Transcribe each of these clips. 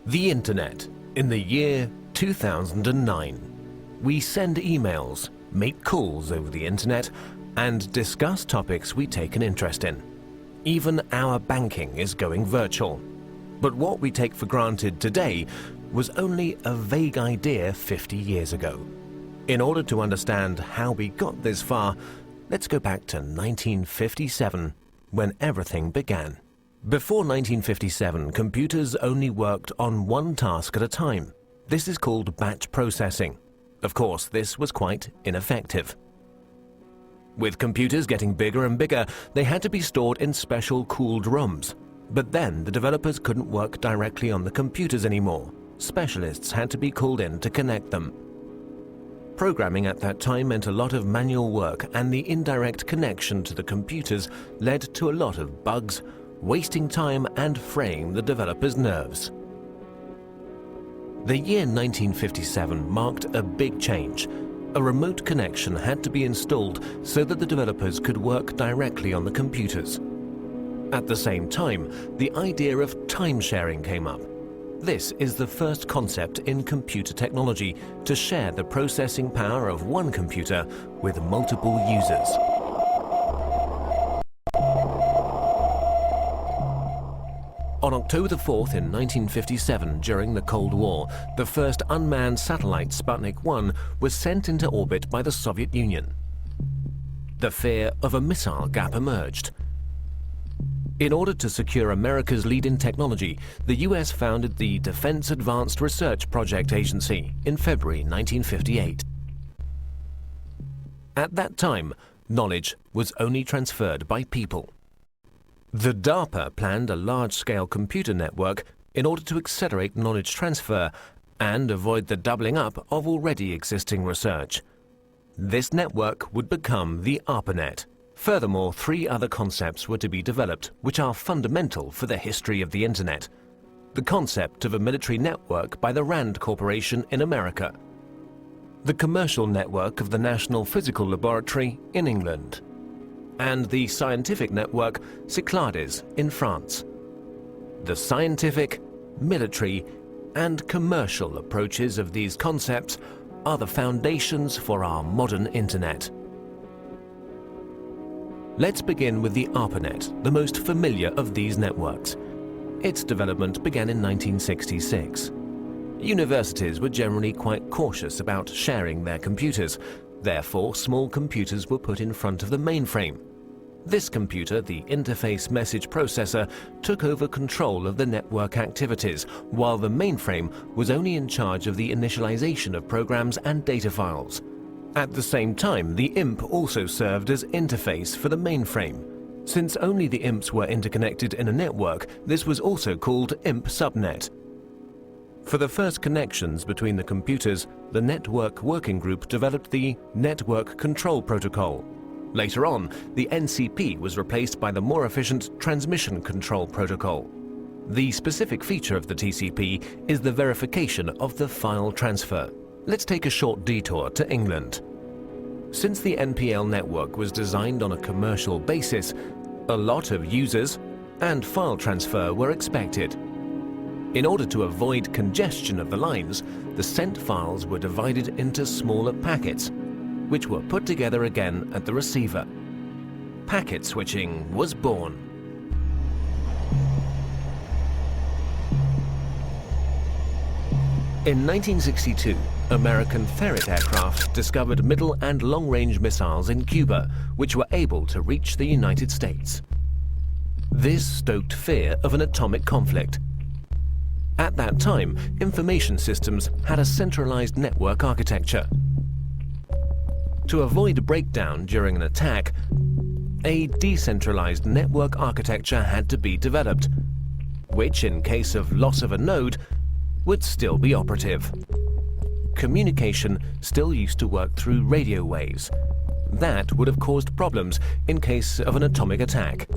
The Internet in the year 2009. We send emails, make calls over the Internet, and discuss topics we take an interest in. Even our banking is going virtual. But what we take for granted today was only a vague idea 50 years ago. In order to understand how we got this far, let's go back to 1957, when everything began. Before 1957, computers only worked on one task at a time. This is called batch processing. Of course, this was quite ineffective. With computers getting bigger and bigger, they had to be stored in special cooled rooms. But then the developers couldn't work directly on the computers anymore. Specialists had to be called in to connect them. Programming at that time meant a lot of manual work, and the indirect connection to the computers led to a lot of bugs, wasting time and fraying the developers' nerves. The year 1957 marked a big change. A remote connection had to be installed so that the developers could work directly on the computers. At the same time, the idea of time sharing came up. This is the first concept in computer technology to share the processing power of one computer with multiple users. On October the 4th in 1957, during the Cold War, the first unmanned satellite Sputnik 1 was sent into orbit by the Soviet Union. The fear of a missile gap emerged. In order to secure America's lead in technology, the US founded the Defense Advanced Research Project Agency in February 1958. At that time, knowledge was only transferred by people. The DARPA planned a large-scale computer network in order to accelerate knowledge transfer and avoid the doubling up of already existing research. This network would become the ARPANET. Furthermore, 3 other concepts were to be developed, which are fundamental for the history of the Internet. The concept of a military network by the RAND Corporation in America. The commercial network of the National Physical Laboratory in England. And the scientific network Cyclades in France. The scientific, military, and commercial approaches of these concepts are the foundations for our modern Internet. Let's begin with the ARPANET, the most familiar of these networks. Its development began in 1966. Universities were generally quite cautious about sharing their computers. Therefore, small computers were put in front of the mainframe. This computer, the Interface Message Processor, took over control of the network activities, while the mainframe was only in charge of the initialization of programs and data files. At the same time, the IMP also served as interface for the mainframe. Since only the IMPs were interconnected in a network, this was also called IMP subnet. For the first connections between the computers, the Network Working Group developed the Network Control Protocol. Later on, the NCP was replaced by the more efficient Transmission Control Protocol. The specific feature of the TCP is the verification of the file transfer. Let's take a short detour to England. Since the NPL network was designed on a commercial basis, a lot of users and file transfer were expected. In order to avoid congestion of the lines, the sent files were divided into smaller packets, which were put together again at the receiver. Packet switching was born. In 1962, American Ferret aircraft discovered middle and long-range missiles in Cuba, which were able to reach the United States. This stoked fear of an atomic conflict. At that time, information systems had a centralized network architecture. To avoid a breakdown during an attack, a decentralized network architecture had to be developed, which, in case of loss of a node, would still be operative. Communication still used to work through radio waves. That would have caused problems in case of an atomic attack.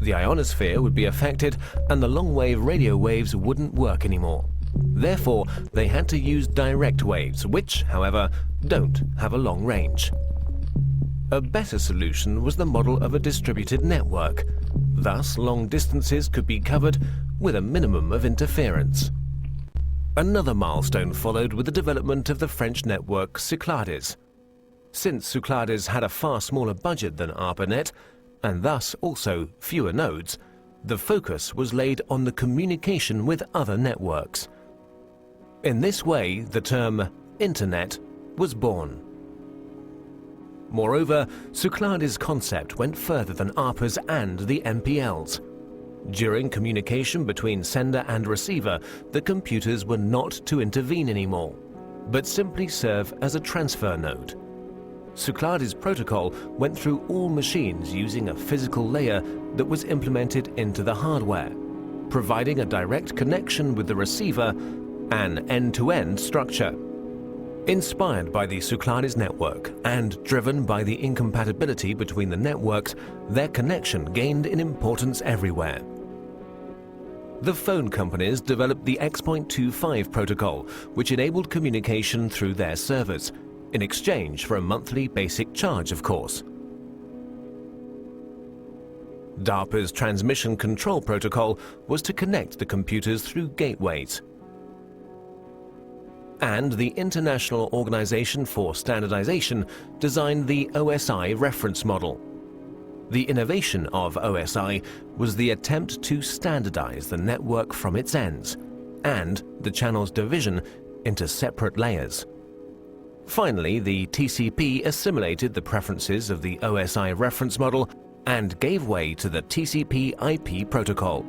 The ionosphere would be affected and the long-wave radio waves wouldn't work anymore. Therefore, they had to use direct waves, which, however, don't have a long range. A better solution was the model of a distributed network. Thus, long distances could be covered with a minimum of interference. Another milestone followed with the development of the French network Cyclades. Since Cyclades had a far smaller budget than ARPANET, and thus also fewer nodes, the focus was laid on the communication with other networks. In this way, the term Internet was born. Moreover, Cyclades' concept went further than ARPA's and the MPL's. During communication between sender and receiver, the computers were not to intervene anymore, but simply serve as a transfer node. Cyclades' protocol went through all machines using a physical layer that was implemented into the hardware, providing a direct connection with the receiver, an end-to-end structure. Inspired by the Cyclades network and driven by the incompatibility between the networks, their connection gained in importance everywhere. The phone companies developed the X.25 protocol, which enabled communication through their servers, in exchange for a monthly basic charge, of course. DARPA's transmission control protocol was to connect the computers through gateways. And the International Organization for Standardization designed the OSI reference model. The innovation of OSI was the attempt to standardize the network from its ends, and the channel's division into separate layers. Finally, the TCP assimilated the preferences of the OSI reference model and gave way to the TCP/IP protocol,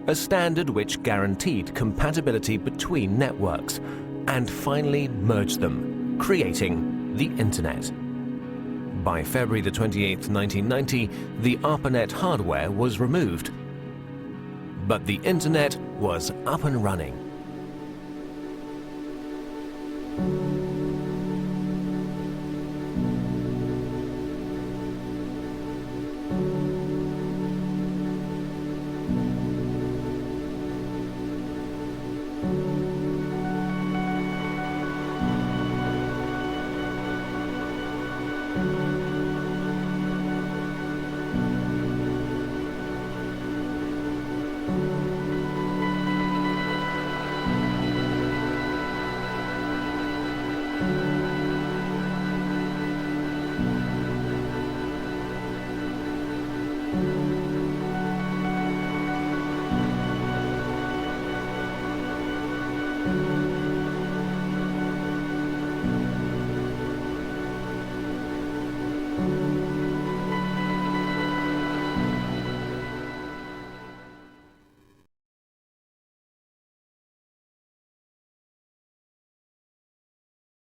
a standard which guaranteed compatibility between networks, and finally merged them, creating the Internet. By February the 28th, 1990, the ARPANET hardware was removed, but the Internet was up and running.